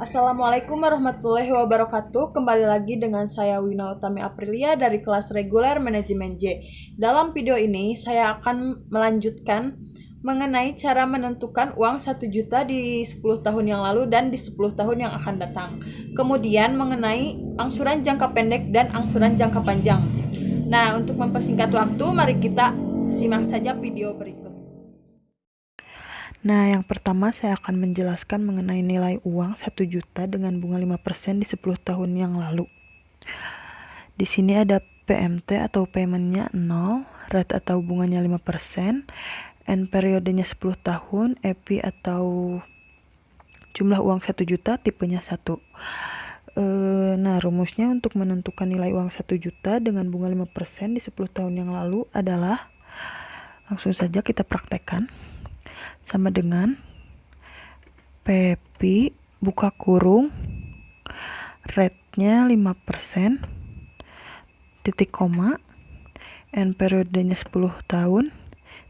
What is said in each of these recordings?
Assalamualaikum warahmatullahi wabarakatuh. Kembali lagi dengan saya Wina Utami Aprilia dari kelas reguler manajemen J. Dalam video ini saya akan melanjutkan mengenai cara menentukan uang 1 juta di 10 tahun yang lalu dan di 10 tahun yang akan datang. Kemudian mengenai angsuran jangka pendek dan angsuran jangka panjang. Nah, untuk mempersingkat waktu, mari kita simak saja video berikut. Nah, yang pertama saya akan menjelaskan mengenai nilai uang 1 juta dengan bunga 5% di 10 tahun yang lalu. Di sini ada PMT atau paymentnya 0, rate atau bunganya 5%, and periodenya 10 tahun, EP atau jumlah uang 1 juta, tipenya 1. Nah, rumusnya untuk menentukan nilai uang 1 juta dengan bunga 5% di 10 tahun yang lalu adalah, langsung saja kita praktekkan, sama dengan PP buka kurung rate-nya 5%, titik koma, and periodenya 10 tahun,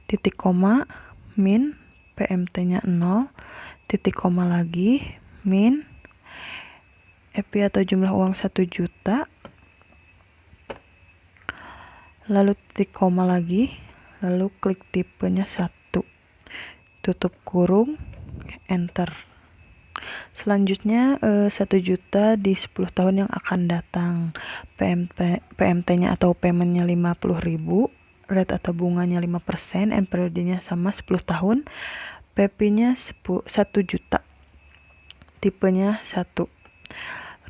titik koma, min, PMT-nya 0, titik koma lagi, min, EP atau jumlah uang 1 juta, lalu titik koma lagi, lalu klik tipenya 1, tutup kurung, enter. Selanjutnya 1 juta di 10 tahun yang akan datang. PMT-nya atau payment-nya 50.000, rate atau bunganya 5%, and periodenya sama 10 tahun. PP-nya 1 juta. Tipenya 1.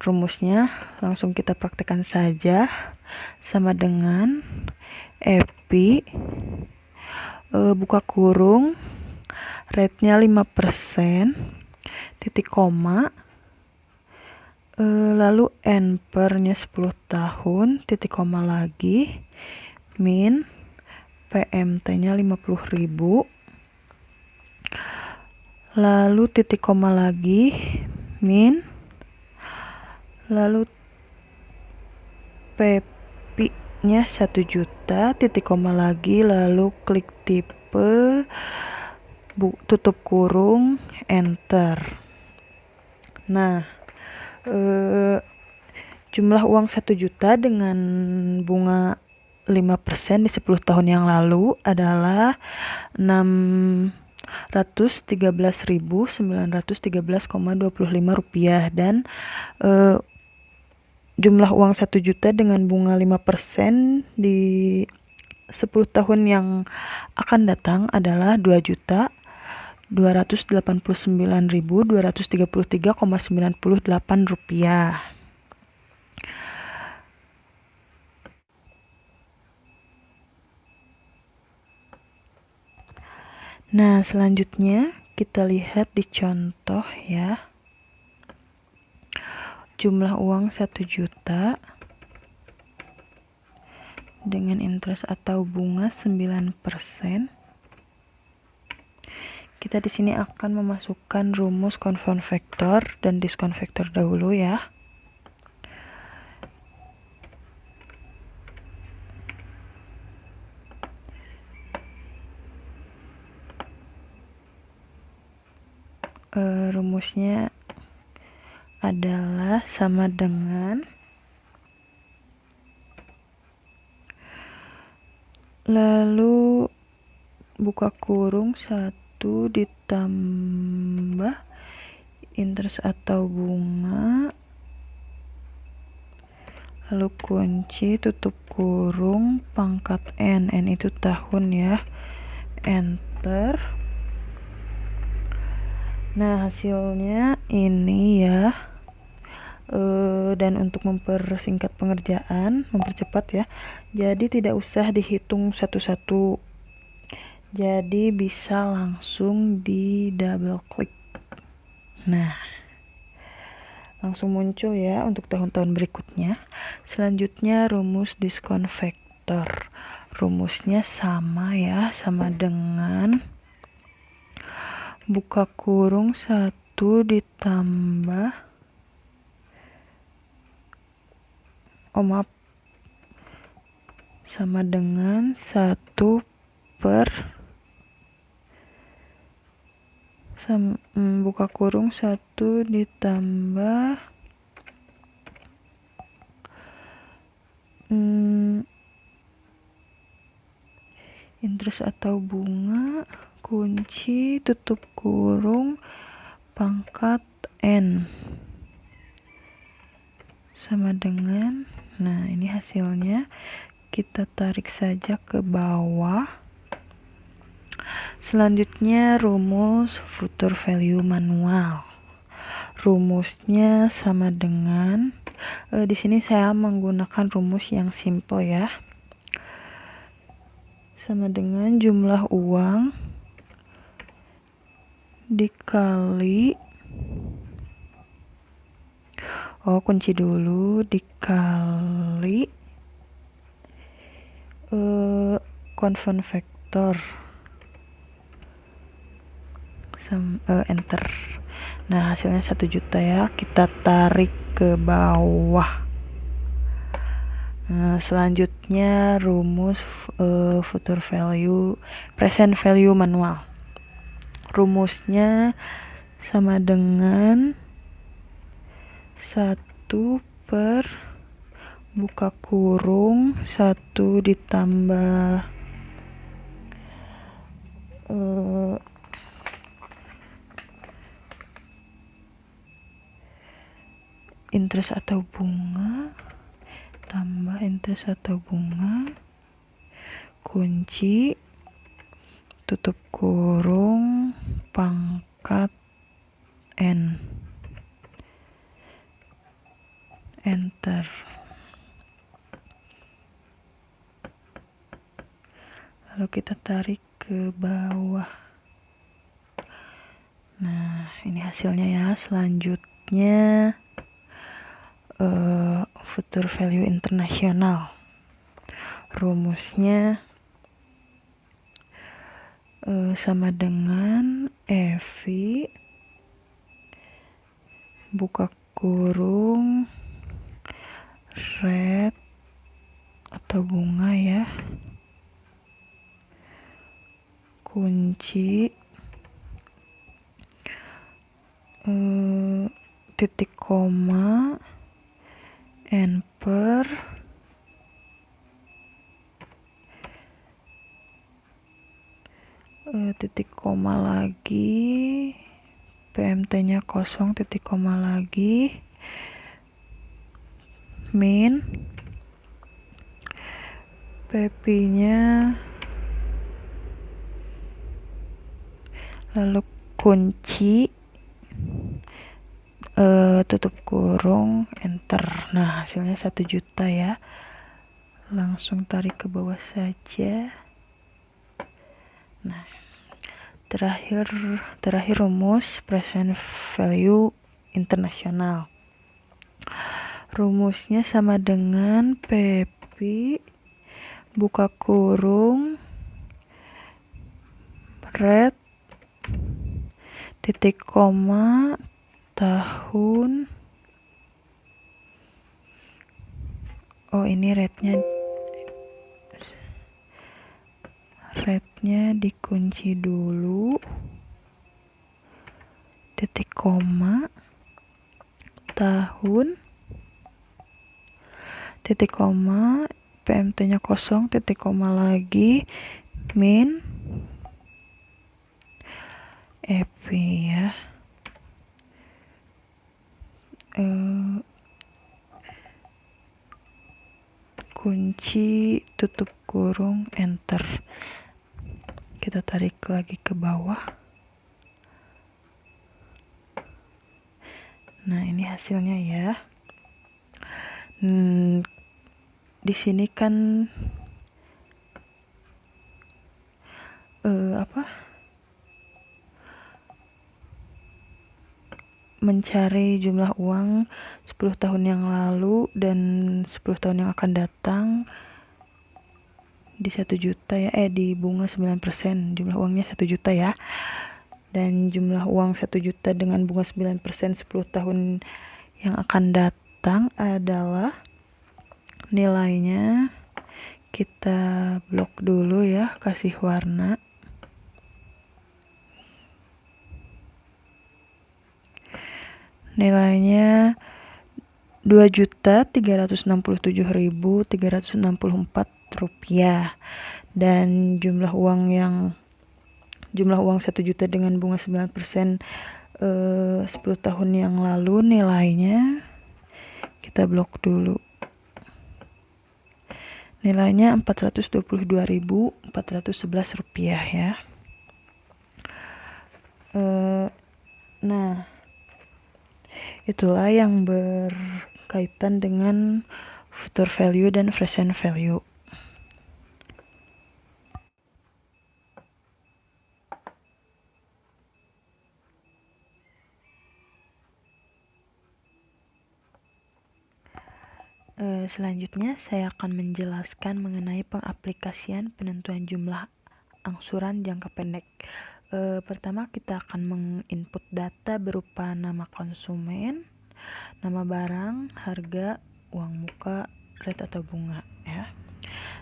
Rumusnya langsung kita praktekkan saja, sama dengan EP buka kurung rate-nya 5%, titik koma, lalu NPR-nya 10 tahun, titik koma lagi, min, PMT-nya 50.000, lalu titik koma lagi, min, lalu PP-nya 1 juta, titik koma lagi, lalu klik tipe, tutup kurung, enter. Nah, jumlah uang 1 juta dengan bunga 5% di 10 tahun yang lalu adalah 613.913,25 rupiah, dan jumlah uang 1 juta dengan bunga 5% di 10 tahun yang akan datang adalah 2.289.233,98 rupiah. Nah, selanjutnya kita lihat di contoh ya. Jumlah uang 1 juta dengan interest atau bunga 9%. Kita di sini akan memasukkan rumus confound factor dan discount factor dahulu ya. Rumusnya adalah sama dengan lalu buka kurung 1 ditambah interest atau bunga, lalu kunci, tutup kurung, pangkat N itu tahun ya, enter. Nah, hasilnya ini ya. Dan untuk mempersingkat pengerjaan, mempercepat ya, jadi tidak usah dihitung satu-satu, jadi bisa langsung di double klik. Nah, langsung muncul ya untuk tahun-tahun berikutnya. Selanjutnya rumus discount factor. Rumusnya sama ya, sama dengan buka kurung 1 ditambah sama dengan 1/1000 buka kurung 1 ditambah interest atau bunga, kunci, tutup kurung, pangkat N sama dengan, nah ini hasilnya, kita tarik saja ke bawah. Selanjutnya rumus future value manual. Rumusnya sama dengan, di sini saya menggunakan rumus yang simple ya. Sama dengan jumlah uang dikali, kunci dulu, dikali constant factor, enter. Nah hasilnya 1 juta ya, kita tarik ke bawah. Nah, selanjutnya rumus future value, present value manual. Rumusnya sama dengan 1 per buka kurung 1 ditambah interest atau bunga tambah interest atau bunga, kunci, tutup kurung, pangkat N, enter. Lalu kita tarik ke bawah. Nah ini hasilnya ya. Selanjutnya future value internasional. Rumusnya sama dengan EV buka kurung rate atau bunga ya, kunci, titik koma, N per titik koma lagi, PMT nya kosong, titik koma lagi, min, PP nya, lalu kunci, tutup kurung, enter. Nah hasilnya 1 juta ya. Langsung tarik ke bawah saja. Nah terakhir rumus present value internasional. Rumusnya sama dengan PP buka kurung rate titik koma tahun, ini rate-nya dikunci dulu, titik koma tahun, titik koma, PMT nya kosong, titik koma lagi, min, EP ya, kunci, tutup kurung, enter. Kita tarik lagi ke bawah. Nah ini hasilnya ya. Di sini kan mencari jumlah uang 10 tahun yang lalu dan 10 tahun yang akan datang di 1 juta ya, di bunga 9%, jumlah uangnya 1 juta ya. Dan jumlah uang 1 juta dengan bunga 9% 10 tahun yang akan datang adalah nilainya, kita blok dulu ya, kasih warna. Nilainya Rp2.367.364 dan jumlah uang 1 juta dengan bunga 9% 10 tahun yang lalu nilainya, kita blok dulu, nilainya Rp422.411 ya. Nah, itulah yang berkaitan dengan future value dan present value. Selanjutnya saya akan menjelaskan mengenai pengaplikasian penentuan jumlah angsuran jangka pendek. Pertama kita akan menginput data berupa nama konsumen, nama barang, harga, uang muka, rate atau bunga ya.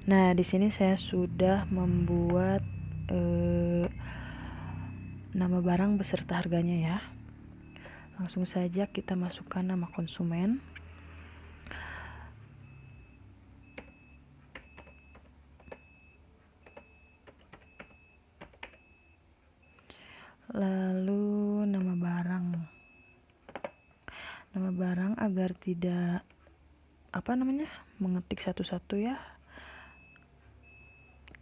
Nah, di sini saya sudah membuat nama barang beserta harganya ya. Langsung saja kita masukkan nama konsumen. Lalu nama barang agar tidak mengetik satu-satu ya,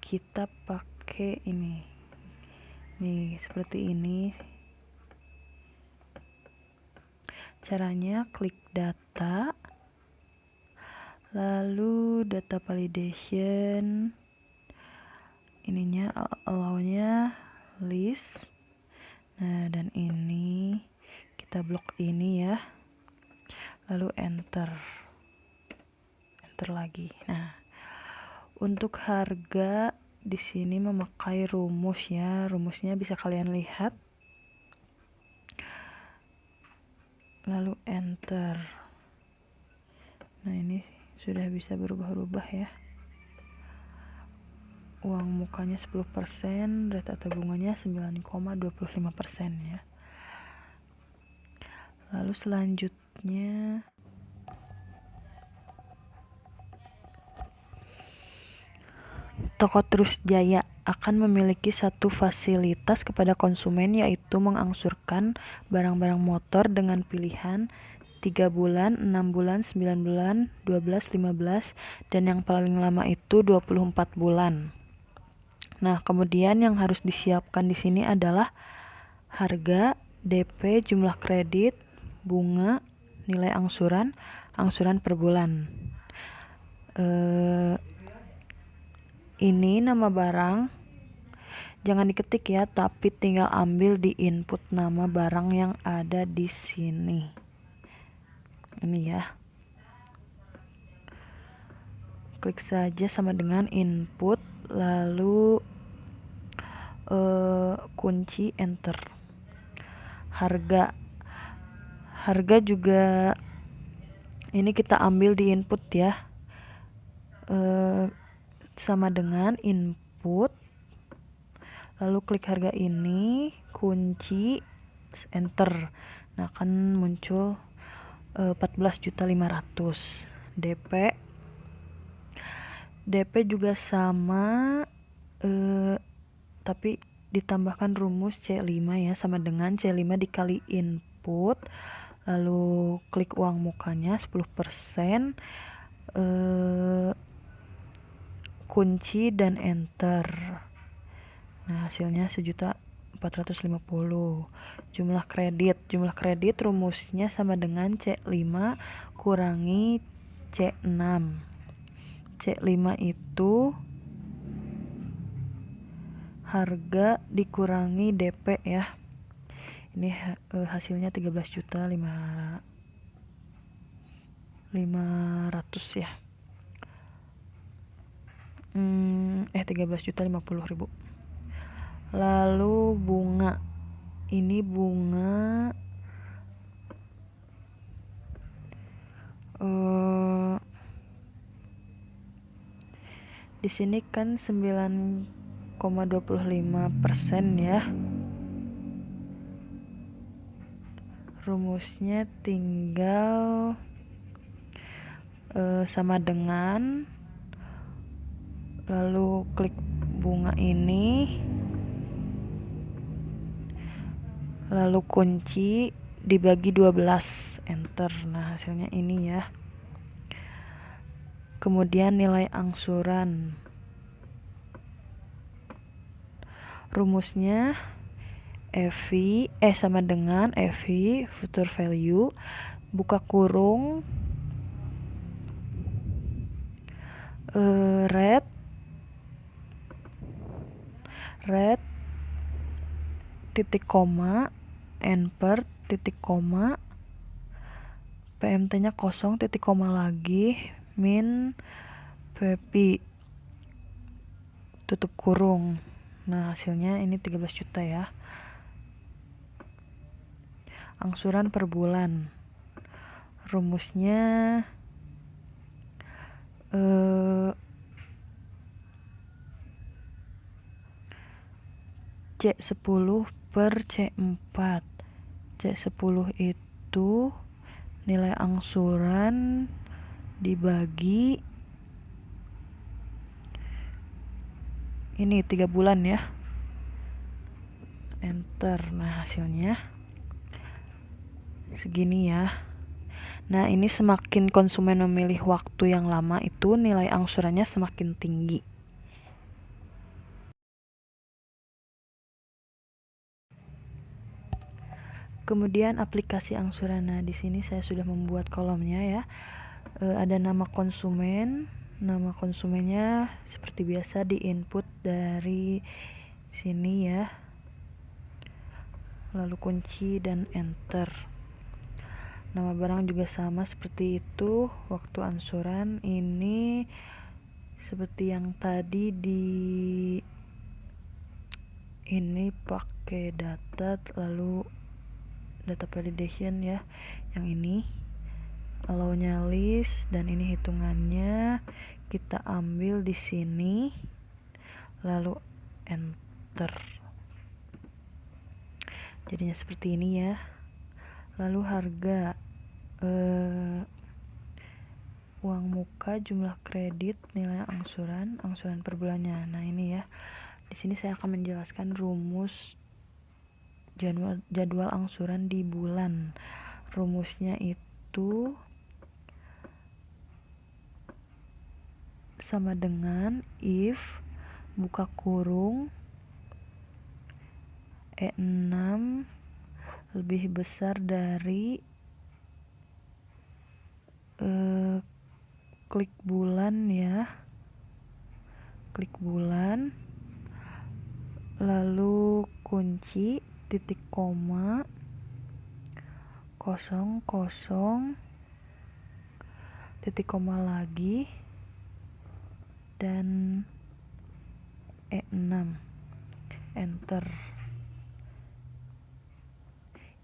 kita pakai ini nih, seperti ini caranya. Klik data, lalu data validation, ininya allow-nya list. Nah, dan ini kita blok ini ya, lalu enter lagi. Nah, untuk harga di sini memakai rumus ya, rumusnya bisa kalian lihat, lalu enter. Nah, ini sudah bisa berubah-ubah ya. Uang mukanya 10%, rate atau bunganya 9,25% ya. Lalu selanjutnya Toko Trus Jaya akan memiliki satu fasilitas kepada konsumen, yaitu mengangsurkan barang-barang motor dengan pilihan 3 bulan, 6 bulan, 9 bulan, 12, 15, dan yang paling lama itu 24 bulan. Nah, kemudian yang harus disiapkan di sini adalah harga, DP, jumlah kredit, bunga, nilai angsuran per bulan. Ini nama barang jangan diketik ya, tapi tinggal ambil di input nama barang yang ada di sini. Ini ya. Klik saja sama dengan input, lalu kunci enter. Harga juga ini kita ambil di input ya, sama dengan input, lalu klik harga ini, kunci, enter. Nah, akan muncul 14.500.000. DP juga sama, tapi ditambahkan rumus C5 ya, sama dengan C5 dikali input, lalu klik uang mukanya 10%, kunci dan enter. Nah, hasilnya 1.450.000. Jumlah kredit rumusnya sama dengan C5 kurangi C6. C5 itu harga dikurangi DP ya. Ini hasilnya 13.500.000 ya. 13.050.000. Lalu bunga. Ini bunga di sini kan 9,25% ya. rumusnya tinggal sama dengan, lalu klik bunga ini, lalu kunci dibagi 12, enter. Nah, hasilnya ini ya. Kemudian nilai angsuran, rumusnya EV sama dengan EV future value buka kurung rate titik koma NPER titik koma PMT nya kosong titik koma lagi min PP tutup kurung. Nah, hasilnya ini 13 juta ya. Angsuran per bulan, rumusnya C10 per C4. C10 itu nilai angsuran dibagi ini 3 bulan ya, enter. Nah, hasilnya segini ya. Nah, ini semakin konsumen memilih waktu yang lama itu nilai angsurannya semakin tinggi. Kemudian aplikasi angsuran. Nah, di sini saya sudah membuat kolomnya ya. Ada nama konsumen. Nama konsumennya seperti biasa di-input dari sini ya. Lalu kunci dan enter. Nama barang juga sama seperti itu. Waktu angsuran ini seperti yang tadi ini pakai data, lalu data validation ya, yang ini allow-nya list, dan ini hitungannya kita ambil di sini lalu enter. Jadinya seperti ini ya. Lalu harga uang muka, jumlah kredit, nilai angsuran per bulannya. Nah, ini ya. Di sini saya akan menjelaskan rumus jadwal angsuran di bulan. Rumusnya itu sama dengan if buka kurung E6 lebih besar dari klik bulan ya, klik bulan, lalu kunci titik koma 00 titik koma lagi dan E6, enter.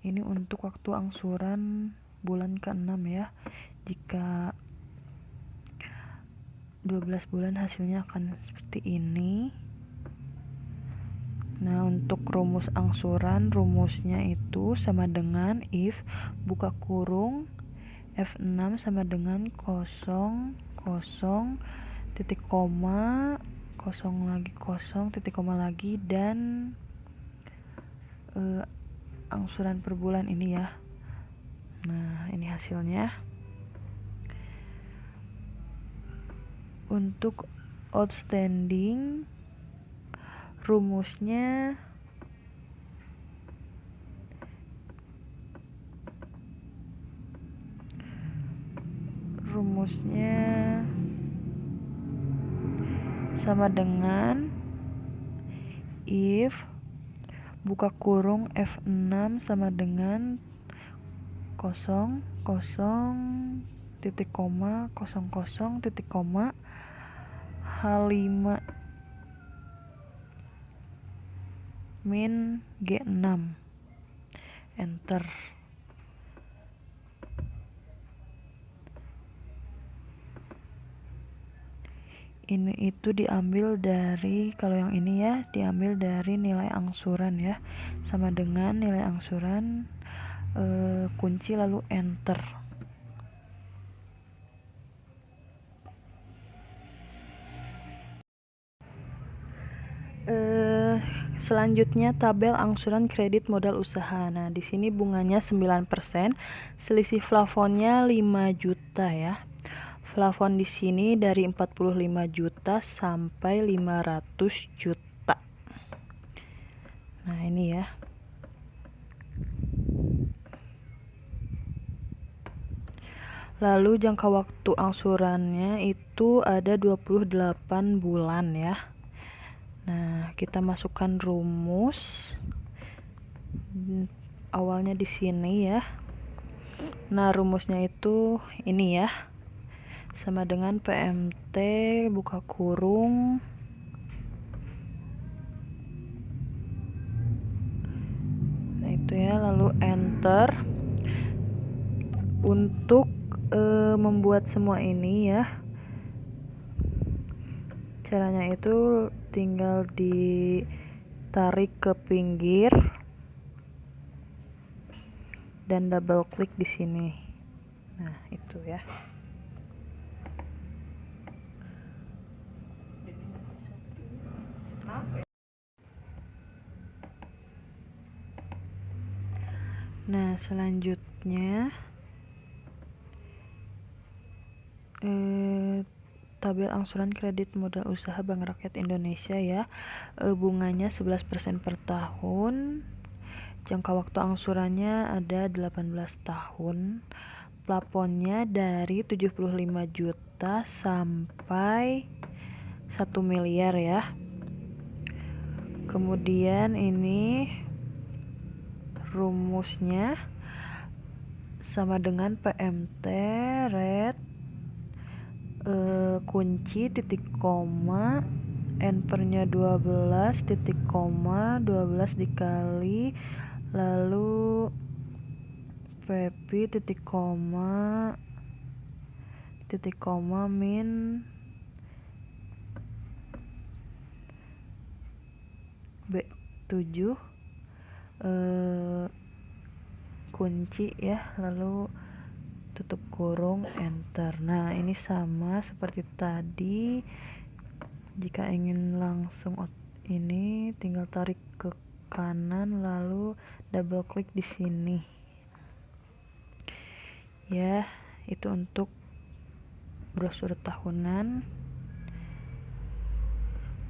Ini untuk waktu angsuran bulan ke-6 ya. Jika 12 bulan hasilnya akan seperti ini. Nah, untuk rumus angsuran, rumusnya itu sama dengan if buka kurung F6 sama dengan 00 titik koma 0 lagi 0 titik koma lagi dan angsuran per bulan ini ya. Nah, ini hasilnya. Untuk outstanding, rumusnya sama dengan if buka kurung F6 sama dengan 00 titik koma 00 titik koma H5 min G6, enter. Ini itu diambil dari, kalau yang ini ya, diambil dari nilai angsuran ya, sama dengan nilai angsuran kunci lalu enter. Selanjutnya tabel angsuran kredit modal usaha. Nah, di sini bunganya 9%, selisih plafonnya 5 juta ya. Plafon di sini dari 45 juta sampai 500 juta. Nah, ini ya. Lalu jangka waktu angsurannya itu ada 28 bulan ya. Nah, kita masukkan rumus awalnya di sini ya. Nah, rumusnya itu ini ya. Sama dengan PMT buka kurung nah itu ya, lalu enter. Untuk membuat semua ini ya, caranya itu tinggal ditarik ke pinggir dan double klik di sini. Nah, itu ya. Nah, selanjutnya tabel angsuran kredit modal usaha Bank Rakyat Indonesia ya. Bunganya 11% per tahun. Jangka waktu angsurannya ada 18 tahun. Plafonnya dari 75 juta sampai 1 miliar ya. Kemudian ini rumusnya sama dengan PMT red kunci titik koma n/nya 12 titik koma 12 dikali lalu PP titik koma min B7 kunci ya, lalu tutup kurung enter. Nah, ini sama seperti tadi. Jika ingin langsung ini tinggal tarik ke kanan lalu double klik di sini ya. Itu untuk brosur tahunan.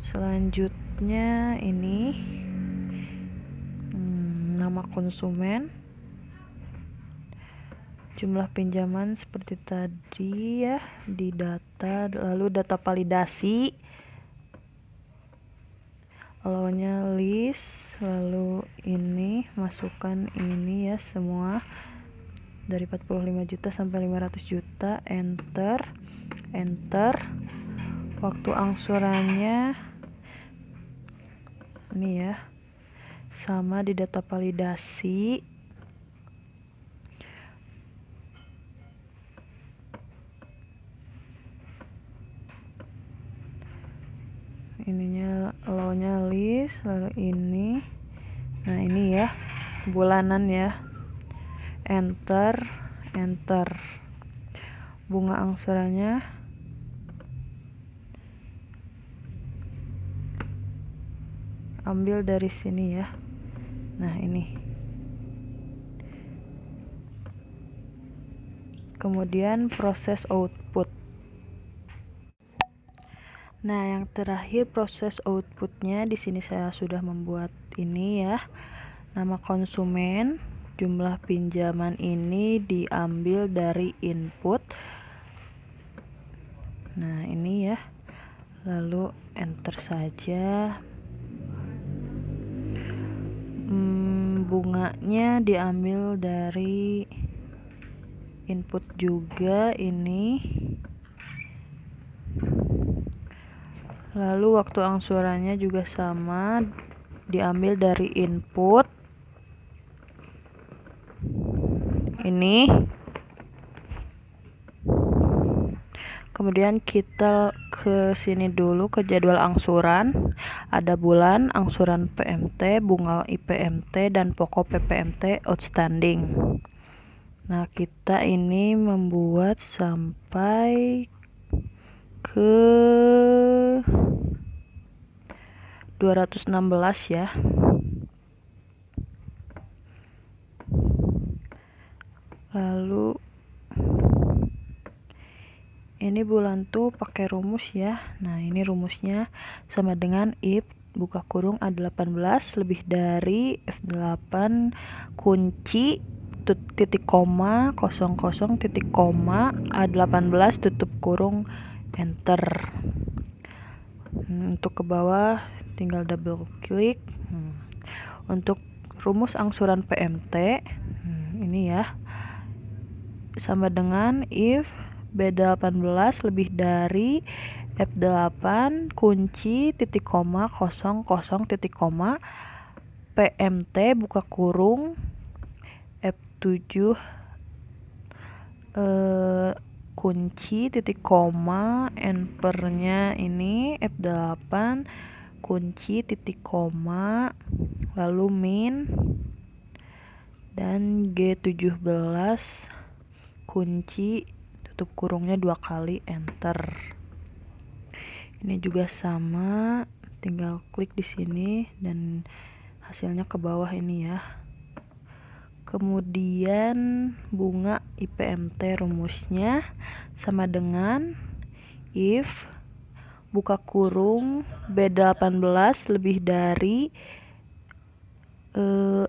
Selanjutnya ini nama konsumen, jumlah pinjaman seperti tadi ya di data, lalu data validasi, allownya list, lalu ini masukkan ini ya semua dari 45 juta sampai 500 juta, enter. Waktu angsurannya ini ya, sama di data validasi. Ininya allownya list, lalu ini. Nah, ini ya bulanan ya, enter. Bunga angsurannya ambil dari sini ya. Nah, ini. Kemudian proses output. Nah, yang terakhir proses outputnya di sini saya sudah membuat ini ya. Nama konsumen, jumlah pinjaman ini diambil dari input. Nah, ini ya. Lalu enter saja. Bunganya diambil dari input juga ini. Lalu waktu angsurannya juga sama, diambil dari input ini. Kemudian kita ke sini dulu ke jadwal angsuran. Ada bulan, angsuran PMT, bunga IPMT, dan pokok PPMT outstanding. Nah, kita ini membuat sampai ke 216 ya. Lalu ini bulan tuh pakai rumus ya. Nah, ini rumusnya sama dengan if buka kurung A18 lebih dari F8 kunci titik koma 00 titik koma A18 tutup kurung enter. Untuk ke bawah tinggal double klik. Untuk rumus angsuran PMT ini ya, sama dengan if B18 lebih dari F8 kunci titik koma 00 titik koma PMT buka kurung F7 kunci titik koma enpernya ini F8 kunci titik koma lalu min dan G17 kunci tutup kurungnya 2 kali enter. Ini juga sama, tinggal klik di sini dan hasilnya ke bawah ini ya. Kemudian bunga IPMT rumusnya sama dengan if buka kurung B18 lebih dari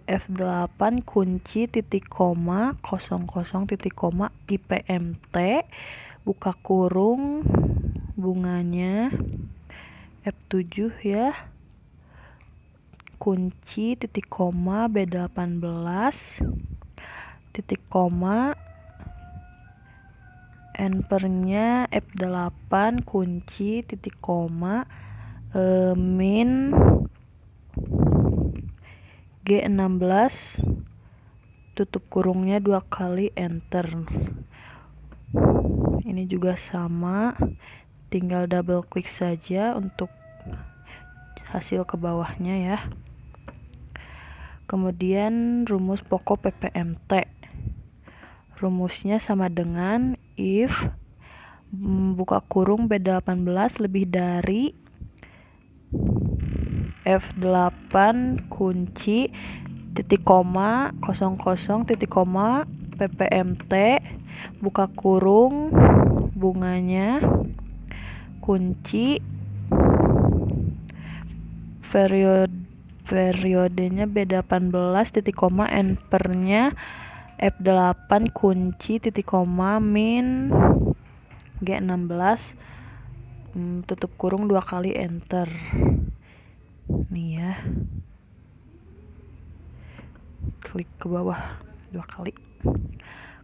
F8 kunci titik koma 00 titik koma IPMT buka kurung bunganya F7 ya kunci titik koma B18 titik koma enpernya F8 kunci titik koma min G16 tutup kurungnya 2 kali enter. Ini juga sama, tinggal double klik saja untuk hasil ke bawahnya ya. Kemudian rumus pokok PPMT rumusnya sama dengan if buka kurung B18 lebih dari F8 kunci titik koma 00 titik koma PPMT buka kurung bunganya kunci periodenya B18 titik koma enpernya F8 kunci titik koma min G16 tutup kurung 2 kali enter. Nih ya, klik ke bawah 2 kali.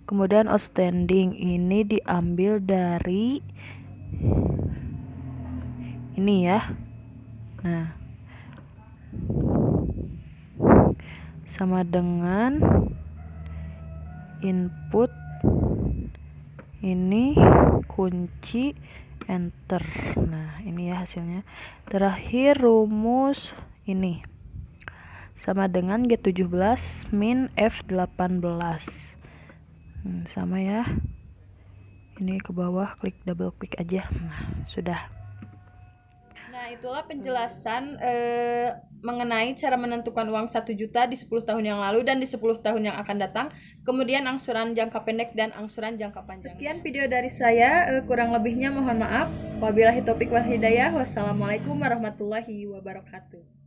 Kemudian outstanding ini diambil dari ini ya. Nah, sama dengan input ini kunci enter. Nah, ini ya hasilnya. Terakhir rumus ini sama dengan G17 min F18 sama ya. Ini ke bawah klik double klik aja. Nah, sudah. Nah, itulah penjelasan mengenai cara menentukan uang 1 juta di 10 tahun yang lalu dan di 10 tahun yang akan datang. Kemudian angsuran jangka pendek dan angsuran jangka panjang. Sekian video dari saya, kurang lebihnya mohon maaf. Wabillahi taufiq wal hidayah. Wassalamualaikum warahmatullahi wabarakatuh.